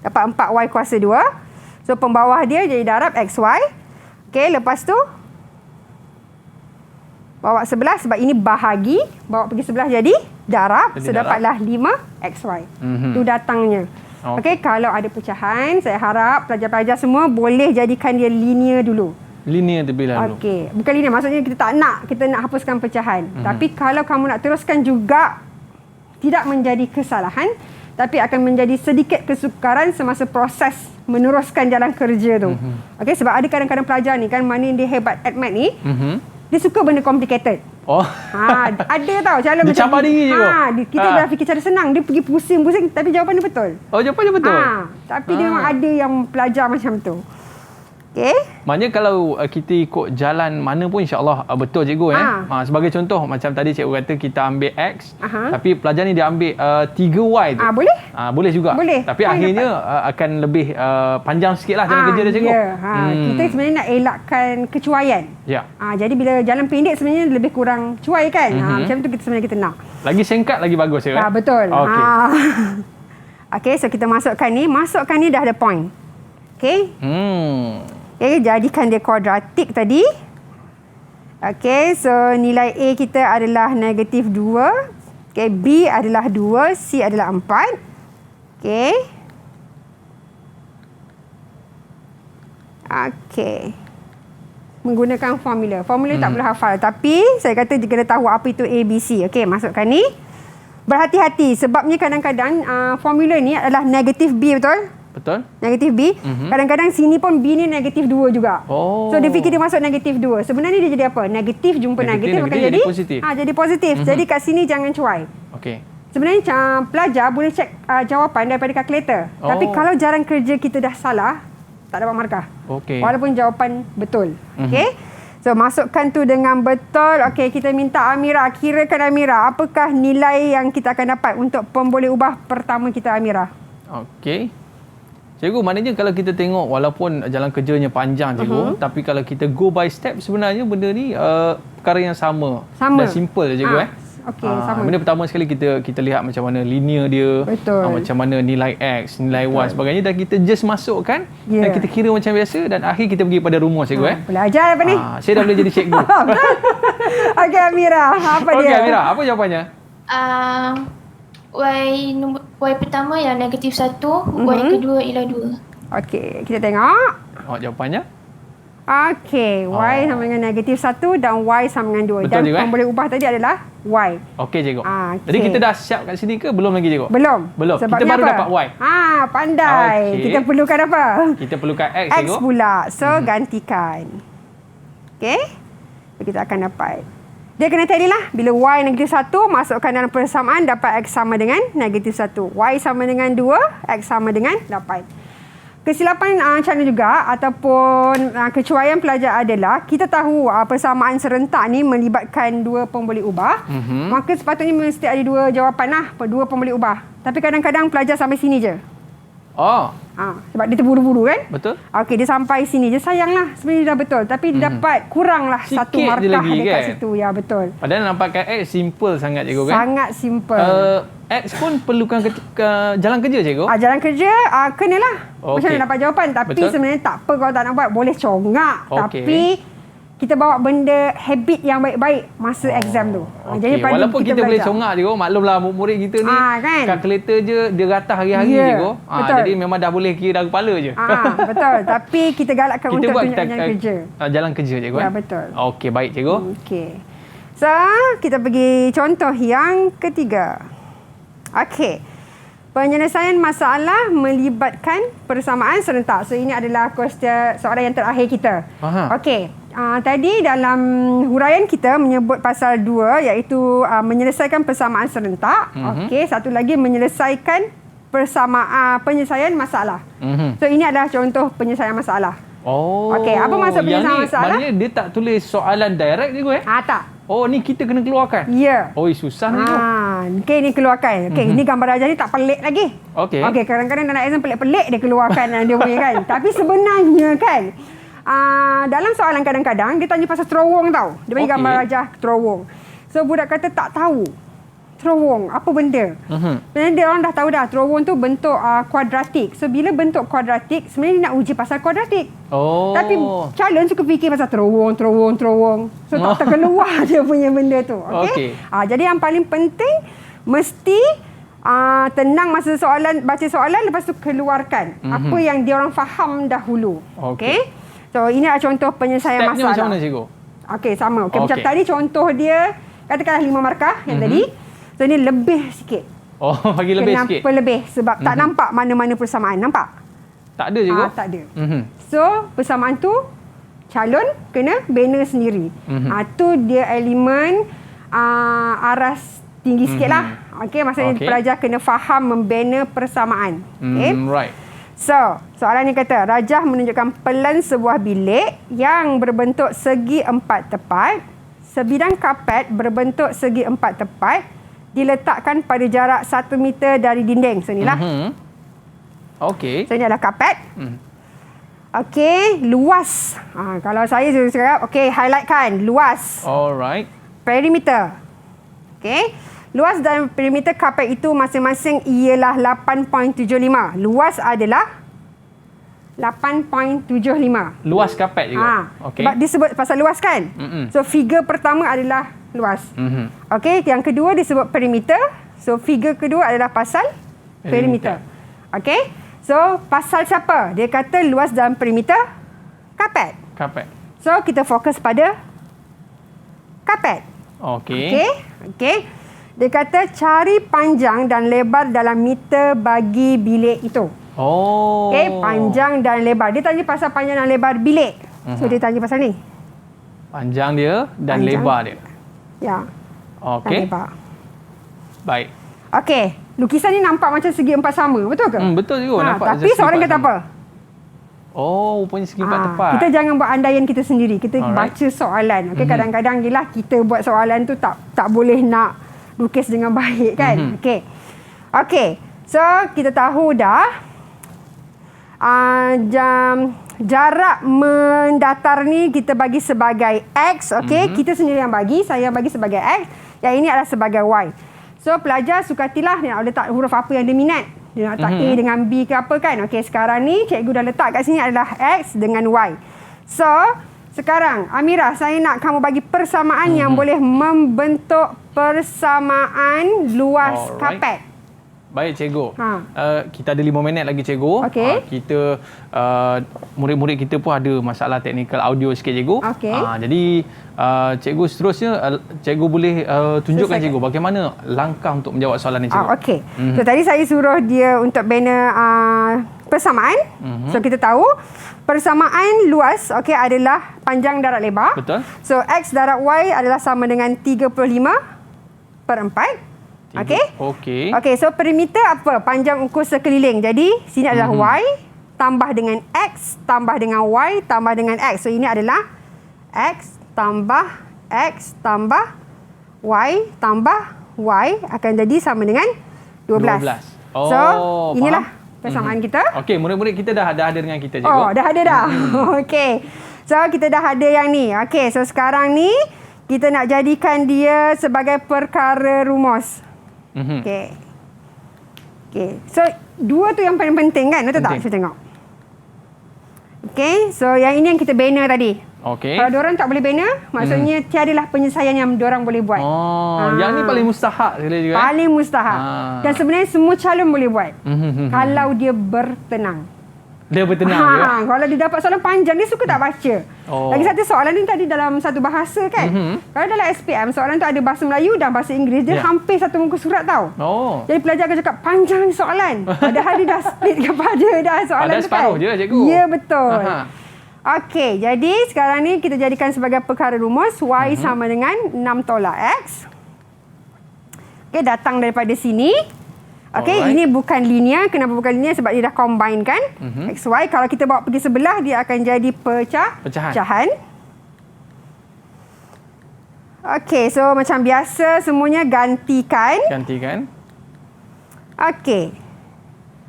dapat 4Y kuasa 2. So pembawah dia jadi darab XY. Okey, lepas tu bawa sebelah sebab ini bahagi, bawa pergi sebelah jadi darab. So dapatlah 5XY. Tu datangnya. Okey, kalau ada pecahan, saya harap pelajar-pelajar semua boleh jadikan dia linear dulu. Linear terlebih dahulu. Okey, bukan linear, maksudnya kita nak hapuskan pecahan. Tapi kalau kamu nak teruskan juga, tidak menjadi kesalahan, tapi akan menjadi sedikit kesukaran semasa proses meneruskan jalan kerja tu. Okey, sebab ada kadang-kadang pelajar ni kan, mana dia hebat at math ni, dia suka benda complicated. Ada tau cara dia macam diri je. Kita dah fikir cara senang, dia pergi pusing-pusing tapi jawapan dia betul. Jawapan dia betul. Tapi dia memang ada yang pelajar macam tu. Okey. Maknanya kalau kita ikut jalan mana pun insya-Allah betul cikgu sebagai contoh macam tadi cikgu kata kita ambil X tapi pelajar ni dia ambil 3Y tu. Boleh? Boleh juga. Boleh. Tapi akhirnya akan lebih panjang sikitlah jalan kerja dia cikgu. Kita sebenarnya nak elakkan kecuaian. Ya. Jadi bila jalan pendek sebenarnya lebih kurang cuai kan. Macam tu kita sebenarnya kita nak. Lagi singkat lagi bagus ya kan? Betul. Okey. Okey, so kita masukkan ni dah ada point. Okey. Okey, jadikan dia kuadratik tadi. Okey, so nilai A kita adalah negatif 2. Okey, B adalah 2, C adalah 4. Okey. Okey. Menggunakan formula. Formula tak perlu hafal. Tapi saya kata jika dia tahu apa itu A, B, C. Okey, masukkan ni. Berhati-hati sebabnya kadang-kadang formula ni adalah negatif B, betul? Betul. Negatif B. Kadang-kadang sini pun B ni negatif 2 juga. So dia fikir dia masuk negatif 2. Sebenarnya dia jadi apa? Negatif jumpa negatif akan jadi positif. Jadi positif. Jadi kat sini jangan cuai. Okey. Sebenarnya pelajar boleh cek jawapan daripada kalkulator. Tapi kalau jalan kerja kita dah salah, tak dapat markah. Okey. Walaupun jawapan betul. Okey. So, masukkan tu dengan betul. Okey, kita minta Amira. Kirakan Amira, apakah nilai yang kita akan dapat untuk pemboleh ubah pertama kita, Amira? Okey. Cikgu, maknanya kalau kita tengok walaupun jalan kerjanya panjang, cikgu, tapi kalau kita go by step, sebenarnya benda ni perkara yang sama. Dan simple je, cikgu. Okey, sama. Benda pertama sekali kita lihat macam mana linear dia, macam mana nilai X, nilai Y sebagainya, dan kita just masukkan dan kita kira macam biasa dan akhir kita pergi pada rumus, cikgu. Belajar apa ni? Saya dah boleh jadi cikgu. Okey, Amira, apa dia? Okey, Amira, apa jawapannya? Y pertama yang negatif 1, Y kedua ialah 2. Okey, kita tengok. Jawapannya? Okey, Y sama dengan negatif 1 dan Y sama dengan 2. Betul, dan cikgu, pemboleh ubah tadi adalah Y. Okey, cikgu. Okay. Jadi kita dah siap kat sini ke belum lagi, cikgu? Belum. Kita baru apa? dapat Y. Pandai. Okay. Kita perlukan apa? Kita perlukan X, X cikgu. pula. So, gantikan. Okey. Kita akan dapat. Dia kena tally lah. Bila Y negatif 1, masukkan dalam persamaan, dapat X sama dengan negatif 1. Y sama dengan 2, X sama dengan 8. Kesilapan macam mana juga ataupun kecuaian pelajar adalah kita tahu persamaan serentak ni melibatkan dua pemboleh ubah. Maka sepatutnya mesti ada dua jawapan lah, dua pemboleh ubah. Tapi kadang-kadang pelajar sampai sini je. Sebab dia terburu-buru kan? Betul. Okey, dia sampai sini je. Sayanglah, sebenarnya dah betul. Tapi dia dapat kuranglah sikit satu markah lagi, dekat kan? situ. Ya, betul. Padahal nampakkan X simple sangat, cikgu, kan? Sangat simple. X pun perlukan jalan kerja, cikgu? Jalan kerja, kenalah. Macam mana dapat jawapan. Tapi betul. sebenarnya tak apa kalau tak nak buat. Boleh congak. Tapi kita bawa benda habit yang baik-baik masa exam tu. Jadi walaupun kita boleh congak, cikgu, maklumlah murid kita ni kan? kalkulator je dia ratah hari-hari, cikgu. Jadi memang dah boleh kira dalam kepala je. Betul. Tapi kita galakkan kita untuk buat tunjuk jalan kerja. Jalan kerja, cikgu. Ya, betul. Okey, baik, cikgu. Okey. So, kita pergi contoh yang ketiga. Okey. Penyelesaian masalah melibatkan persamaan serentak. So, ini adalah soalan yang terakhir kita. Okey. Tadi dalam huraian kita menyebut pasal 2 iaitu menyelesaikan persamaan serentak. Okey, satu lagi menyelesaikan penyelesaian masalah. So, ini adalah contoh penyelesaian masalah. Okey, apa maksud penyelesaian masalah? Maknanya dia tak tulis soalan direct, cikgu? Tak. Ni kita kena keluarkan? Ya. Susah ni, cikgu. Okey, ni keluarkan. Okey, ini gambar rajah ni tak pelik lagi. Okey, kadang-kadang dalam exam pelik-pelik dia keluarkan dia punya kan. Tapi sebenarnya kan, dalam soalan kadang-kadang dia tanya pasal terowong tau. Dia bagi gambar rajah terowong. So budak kata tak tahu terowong apa benda. Sebenarnya dia orang dah tahu dah terowong tu bentuk kuadratik. So bila bentuk kuadratik sebenarnya dia nak uji pasal kuadratik. Tapi challenge suka fikir pasal terowong. So tak terkeluar dia punya benda tu. Okey. Jadi yang paling penting mesti tenang masa baca soalan, lepas tu keluarkan apa yang dia orang faham dahulu. Okey. So ini adalah contoh penyelesaian masalah. Stepnya macam mana, cikgu? Okey, sama. Macam tadi contoh dia katakanlah 5 markah yang tadi. So ini lebih sikit. Bagi lebih sikit. Kenapa lebih? Sebab tak nampak mana-mana persamaan. Nampak? Tak ada, cikgu? Tak ada. So persamaan tu calon kena banner sendiri. Tu dia elemen aras tinggi sikit lah. Okey, maksudnya pelajar kena faham membanner persamaan. Right. So, soalan ni kata, rajah menunjukkan pelan sebuah bilik yang berbentuk segi 4 tepat. Sebidang kapet berbentuk segi 4 tepat diletakkan pada jarak 1 meter dari dinding. So, inilah. Okey. So, ini adalah kapet. Okey, luas. Kalau saya cakap, okey, highlightkan. Luas. Alright. Perimeter. Okey. Luas dan perimeter kapet itu masing-masing ialah 8.75. Luas adalah 8.75. Luas kapet juga. Sebab disebut pasal luas kan? So, figure pertama adalah luas. Okey, yang kedua disebut perimeter. So, figure kedua adalah pasal perimeter. Okey? So, pasal siapa? Dia kata luas dan perimeter kapet. So, kita fokus pada kapet. Okey. Dia kata cari panjang dan lebar dalam meter bagi bilik itu. Okey, panjang dan lebar. Dia tanya pasal panjang dan lebar bilik. So, dia tanya pasal ni. Panjang dia dan lebar dia. Ya. Okey. Baik. Okey. Lukisan ni nampak macam segi 4 sama. Betul ke? Betul juga. Nampak tapi seorang kata apa? Oh, rupanya segi empat tepat. Kita jangan buat andaian kita sendiri. Kita baca soalan. Okey, kadang-kadang yelah kita buat soalan tu tak boleh nak lukis dengan baik kan. Okey. So, kita tahu dah jarak mendatar ni kita bagi sebagai X. Okey, kita sendiri yang bagi. Saya bagi sebagai X. Yang ini adalah sebagai Y. So, pelajar sukatilah dia nak letak huruf apa yang dia minat. Dia nak letak A dengan B ke apa kan. Okey, sekarang ni cikgu dah letak kat sini adalah X dengan Y. So, sekarang Amira, saya nak kamu bagi persamaan yang boleh membentuk persamaan luas kapet. Baik cikgu. Kita ada 5 minit lagi cikgu. Kita murid-murid kita pun ada masalah teknikal audio sikit cikgu. Jadi cikgu seterusnya cikgu boleh tunjukkan cikgu bagaimana langkah untuk menjawab soalan ni cikgu. So tadi saya suruh dia untuk bina persamaan. So kita tahu persamaan luas adalah panjang darab lebar. Betul. So X darab Y adalah sama dengan 35/4. Okey, so perimeter apa? Panjang ukur sekeliling. Jadi, sini adalah Y tambah dengan X tambah dengan Y tambah dengan X. So, ini adalah X tambah X tambah Y tambah Y akan jadi sama dengan 12. So, inilah persamaan kita. Okey, murid-murid kita dah ada dengan kita cikgu. Oh, dah ada dah. Okey. So, kita dah ada yang ni. Okey, so sekarang ni kita nak jadikan dia sebagai perkara rumus. Okey. So, dua tu yang paling penting kan? Betul tak? Kita tengok. Okey. So, yang ini yang kita bina tadi. Kalau diorang tak boleh bina, maksudnya tiadalah penyelesaian yang diorang boleh buat. Yang ni paling mustahak juga. Paling mustahak. Dan sebenarnya semua calon boleh buat. Kalau dia bertenang. Dia bertenang juga. Kalau dia dapat soalan panjang, dia suka tak baca. Lagi satu soalan ni tadi dalam satu bahasa kan. Kalau dalam SPM, soalan tu ada bahasa Melayu dan bahasa Inggeris. Dia hampir satu muka surat tau. Jadi pelajar akan cakap, panjang soalan. Padahal dia dah split kepada dah soalan tu kan. Separuh je cikgu. Ya, betul. Okey, jadi sekarang ni kita jadikan sebagai perkara rumus. Y sama dengan 6 tolak X. Okey, datang daripada sini. Okey, ini bukan linear. Kenapa bukan linear? Sebab dia dah combine kan. XY. Kalau kita bawa pergi sebelah, dia akan jadi pecahan. Okey, so macam biasa semuanya gantikan. Okey.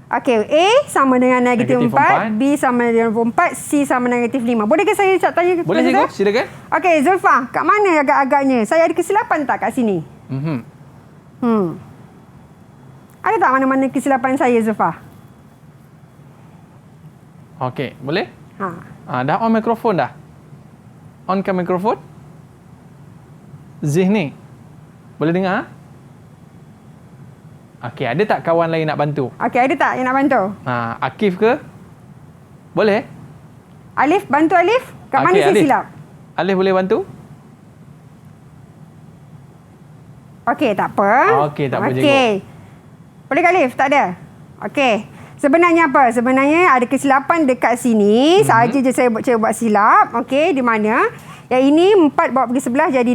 Okey, A sama dengan negatif 4, B sama dengan 4, C sama dengan negatif 5. Bolehkah saya tanya? Boleh cikgu, silakan. Okey, Zulfah, kat mana agak-agaknya? Saya ada kesilapan tak kat sini? Ada tak mana-mana kesilapan saya, Zulfah? Okey, boleh? Dah on mikrofon dah? Onkan mikrofon? Zihni, boleh dengar? Okey, ada tak kawan lain nak bantu? Okey, ada tak yang nak bantu? Akif ke? Boleh? Alif, bantu Alif. Kat mana saya silap? Alif boleh bantu? Okey, tak apa. Okey, tak apa cikgu. Boleh ke Alif? Tak ada? Okey. Sebenarnya apa? Sebenarnya ada kesilapan dekat sini. Sahaja je saya buat silap. Okey, di mana? Yang ini 4 bawa pergi sebelah jadi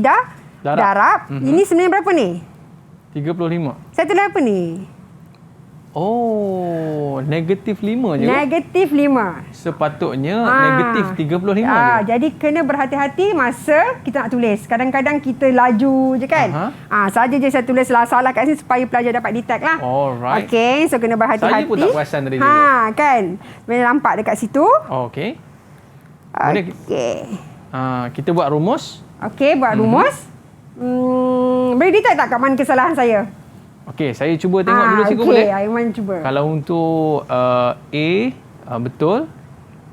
darab. Ini sebenarnya berapa ni? 35. Saya tulis apa ni? Oh, negatif 5 je. Negatif 5. Sepatutnya negatif 35 je. Jadi kena berhati-hati masa kita nak tulis. Kadang-kadang kita laju je kan. Saja je saya tulis salah kat sini supaya pelajar dapat detect lah. Alright. Okey, so kena berhati-hati. Saya pun tak perasan tadi juga. Kan. Boleh nampak dekat situ. Okey. Kita buat rumus. Okey, buat rumus. Boleh detect tak kat mana kesalahan saya? Okey, saya cuba tengok dulu cikgu boleh? Okey, Aiman cuba. Kalau untuk A, betul.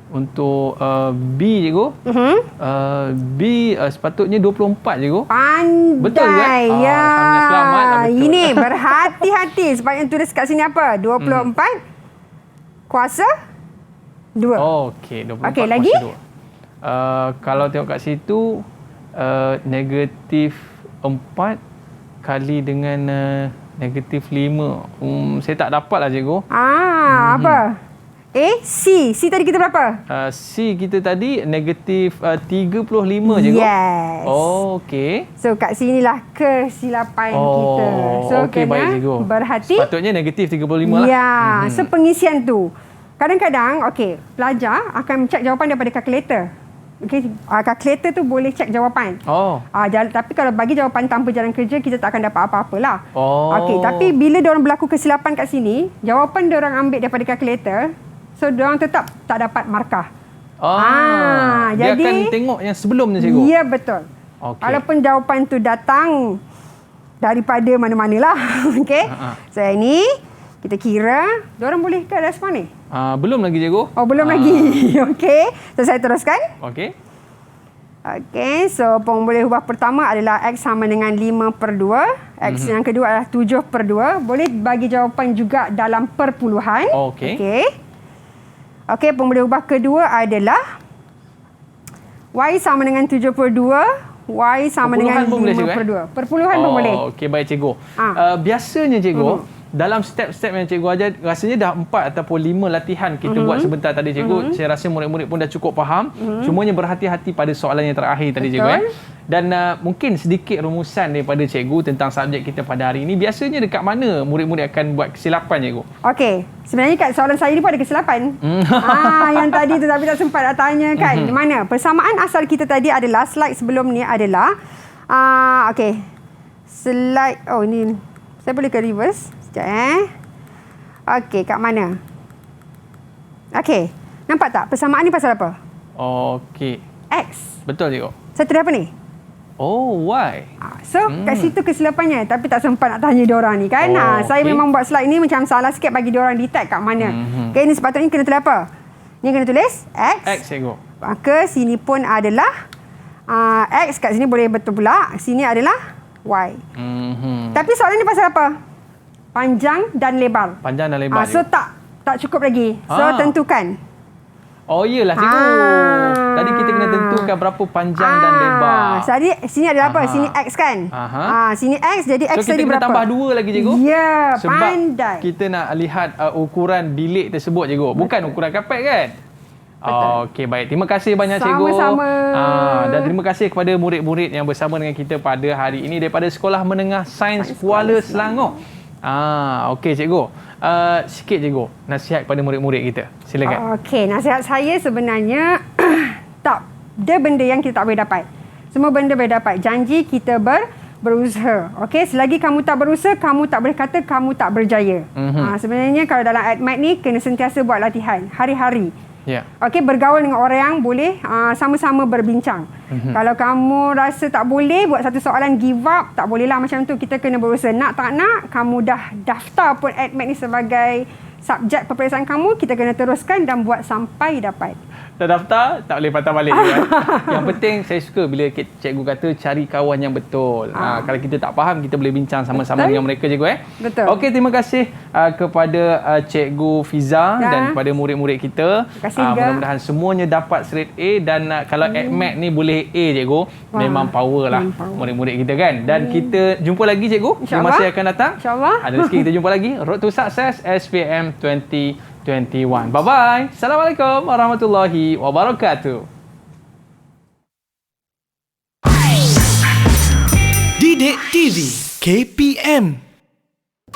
Untuk B cikgu, B sepatutnya 24 cikgu. Pandai. Betul kan? Ya. Selamat. Betul. Ini berhati-hati. Sepatutnya tulis kat sini apa? 24 kuasa 2. Okey, 24 Okey, kuasa lagi? 2. Kalau tengok kat situ, negatif 4 kali dengan negatif 5. Saya tak dapat lah cikgu. Apa? C. C tadi kita berapa? C kita tadi negatif 35 cikgu. Yes. Okey. So kat sinilah kesilapan kita. So okay, kena baik, cikgu. berhati. Sepatutnya negatif 35 lah. Ya. So pengisian tu. Kadang-kadang, pelajar akan cek jawapan daripada kalkulator. Kalkulator tu boleh cek jawapan. Tapi kalau bagi jawapan tanpa jalan kerja, kita tak akan dapat apa-apalah. Tapi bila diorang berlaku kesilapan kat sini, jawapan diorang ambil daripada kalkulator, so diorang tetap tak dapat markah. Dia jadi, akan tengok yang sebelumnya, cikgu. Ya, betul. Walaupun jawapan tu datang daripada mana-manalah. So ini kita kira, diorang boleh ke respon ni? Belum lagi, cikgu. Belum lagi. So saya teruskan. So pengbulih ubah pertama adalah X sama dengan 5/2. X yang kedua adalah 7/2. Boleh bagi jawapan juga dalam perpuluhan. Pengbulih ubah kedua adalah Y sama dengan 7/2. Y sama dengan 5/2. Perpuluhan pun boleh. Baik, cikgu. Biasanya, cikgu, dalam step-step yang cikgu ajar, rasanya dah 4 ataupun 5 latihan kita buat sebentar tadi, cikgu. Saya rasa murid-murid pun dah cukup faham. Semuanya berhati-hati pada soalan yang terakhir tadi, cikgu. Dan mungkin sedikit rumusan daripada cikgu tentang subjek kita pada hari ini. Biasanya dekat mana murid-murid akan buat kesilapan, cikgu? Sebenarnya kat soalan saya ni pun ada kesilapan. Yang tadi tu tapi tak sempat nak tanya kan. Di mana? Persamaan asal kita tadi adalah, slide sebelum ni adalah slide, ni saya boleh ke reverse sekejap kat mana? Nampak tak? Persamaan ni pasal apa? X. Betul, cikgu. Satu dia apa ni? Y. So, kat situ kesilapannya. Tapi tak sempat nak tanya diorang ni kan. Saya memang buat slide ni macam salah sikit bagi diorang detect kat mana. Ni sepatutnya kena tulis apa? Ni kena tulis X. X, cikgu. Maka sini pun adalah X, kat sini boleh betul pula. Sini adalah Y. Tapi soalan ni pasal apa? Panjang dan lebar. Panjang dan lebar. So tak cukup lagi. So tentukan. Iyalah, cikgu. Tadi kita kena tentukan berapa panjang dan lebar. Jadi sini adalah apa? Sini X kan? Sini X, jadi X tadi berapa? So kita kena tambah 2 lagi, cikgu. Ya, sebab pandai. Kita nak lihat ukuran bilik tersebut, cikgu. Bukan ukuran kapet kan? Baik. Terima kasih banyak, cikgu. Sama-sama. Dan terima kasih kepada murid-murid yang bersama dengan kita pada hari ini daripada Sekolah Menengah Sains Kuala Selangor. Cikgu. Sikit, cikgu, nasihat kepada murid-murid kita. Silakan. Nasihat saya sebenarnya tak ada benda yang kita tak boleh dapat. Semua benda boleh dapat. Janji kita berusaha. Selagi kamu tak berusaha, kamu tak boleh kata kamu tak berjaya. Sebenarnya kalau dalam ADMAT ni kena sentiasa buat latihan hari-hari. Bergaul dengan orang yang boleh sama-sama berbincang. Kalau kamu rasa tak boleh buat satu soalan, give up, tak bolehlah macam tu. Kita kena berusaha. Nak tak nak, kamu dah daftar pun ADMAT ni sebagai subjek peperiksaan kamu, kita kena teruskan dan buat sampai dapat. Dah daftar, tak boleh patah balik. Yang penting, saya suka bila cikgu kata cari kawan yang betul. Kalau kita tak faham, kita boleh bincang sama-sama dengan mereka, cikgu. Betul. Terima kasih kepada cikgu Fiza dan kepada murid-murid kita. Mudah-mudahan semuanya dapat straight A. Dan kalau ADMAT ni boleh A, cikgu, memang power lah murid-murid kita kan. Dan kita jumpa lagi, cikgu, di masa yang akan datang. InsyaAllah. Ada rezeki kita jumpa lagi. Road to Success SPM 2021. Bye-bye. Assalamualaikum warahmatullahi wabarakatuh. Didik TV KPM.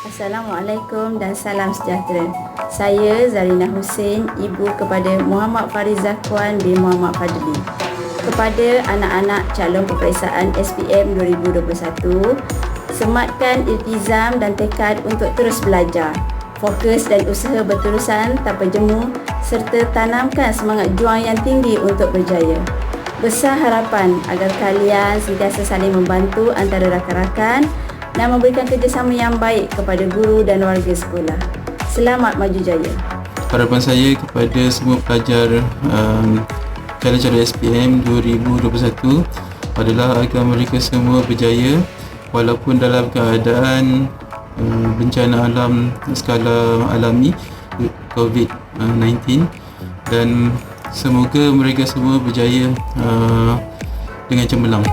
Assalamualaikum dan salam sejahtera. Saya Zarina Hussein, ibu kepada Muhammad Farizah Kuan bin Muhammad Fadli. Kepada anak-anak calon peperiksaan SPM 2021, sematkan iltizam dan tekad untuk terus belajar. Fokus dan usaha berterusan tanpa jemu serta tanamkan semangat juang yang tinggi untuk berjaya. Besar harapan agar kalian sentiasa saling membantu antara rakan-rakan dan memberikan kerjasama yang baik kepada guru dan warga sekolah. Selamat maju jaya. Harapan saya kepada semua pelajar calon-calon SPM 2021 adalah agar mereka semua berjaya walaupun dalam keadaan bencana alam skala alami COVID-19, dan semoga mereka semua berjaya dengan cemerlang.